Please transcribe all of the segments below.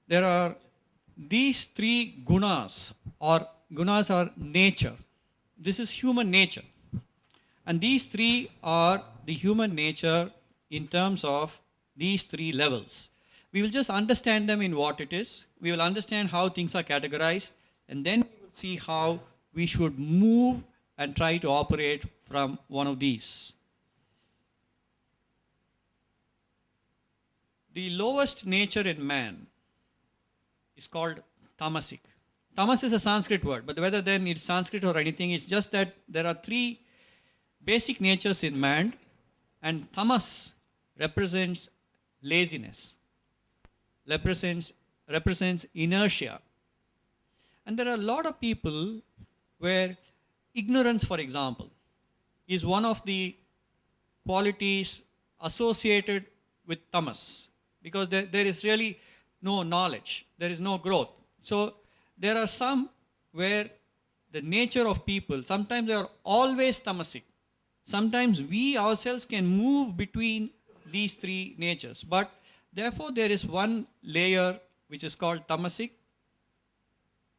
there are these three gunas are nature. This is human nature. And these three are the human nature in terms of these three levels. We will just understand them in what it is. We will understand how things are categorized, and then we will see how we should move and try to operate from one of these. The lowest nature in man is called tamasic. Tamas is a Sanskrit word, but whether then it's Sanskrit or anything, it's just that there are three basic natures in man, and tamas represents laziness, represents inertia. And there are a lot of people where ignorance, for example, is one of the qualities associated with tamas, because there is really no knowledge, there is no growth. So there are some where the nature of people, sometimes they are always tamasic. Sometimes we ourselves can move between these three natures. But therefore there is one layer which is called tamasic.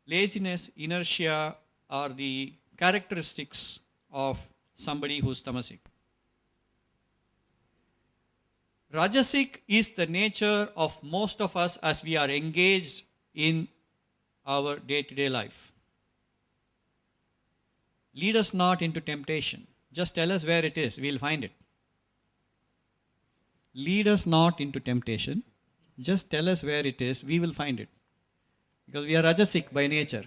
Laziness, inertia are the characteristics of somebody who's tamasic. Rajasic is the nature of most of us as we are engaged in our day-to-day life. Lead us not into temptation. Just tell us where it is, we'll find it. Lead us not into temptation. Just tell us where it is, we will find it. Because we are Rajasic by nature.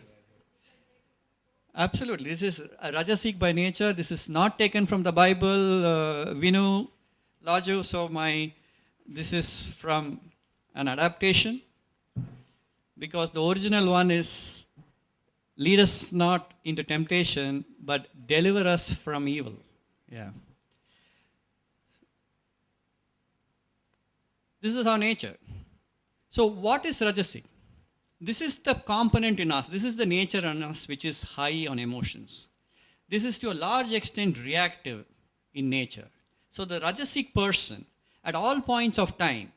Absolutely, this is Rajasic by nature. This is not taken from the Bible, Vinu, Laju. So this is from an adaptation. Because the original one is, lead us not into temptation, but deliver us from evil. Yeah. This is our nature. So what is Rajasic? This is the component in us. This is the nature in us which is high on emotions. This is to a large extent reactive in nature. So the Rajasic person at all points of time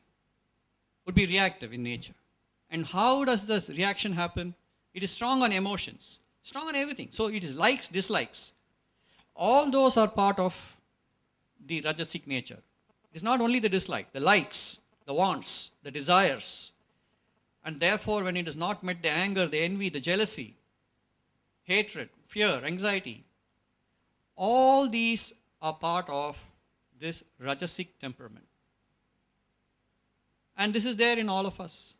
would be reactive in nature. And how does this reaction happen? It is strong on emotions, strong on everything. So it is likes, dislikes. All those are part of the Rajasic nature. It is not only the dislike, the likes, the wants, the desires. And therefore, when it is not met, the anger, the envy, the jealousy, hatred, fear, anxiety, all these are part of this Rajasic temperament. And this is there in all of us.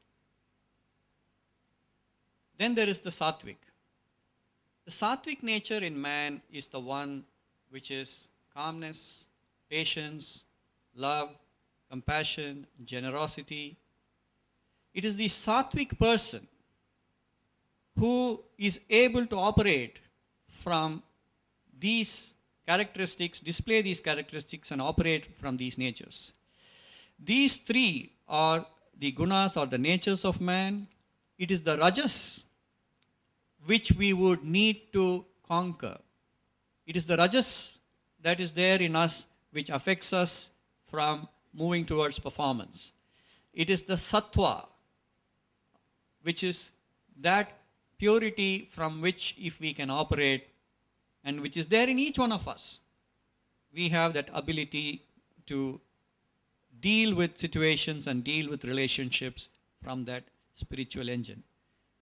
Then there is the Sattvic. The Sattvic nature in man is the one which is calmness, patience, love, compassion, generosity. It is the Sattvic person who is able to operate from these characteristics, display these characteristics and operate from these natures. These three are the gunas or the natures of man. It is the rajas which we would need to conquer. It is the rajas that is there in us which affects us from moving towards performance. It is the sattva, which is that purity from which if we can operate and which is there in each one of us, we have that ability to deal with situations and deal with relationships from that spiritual engine.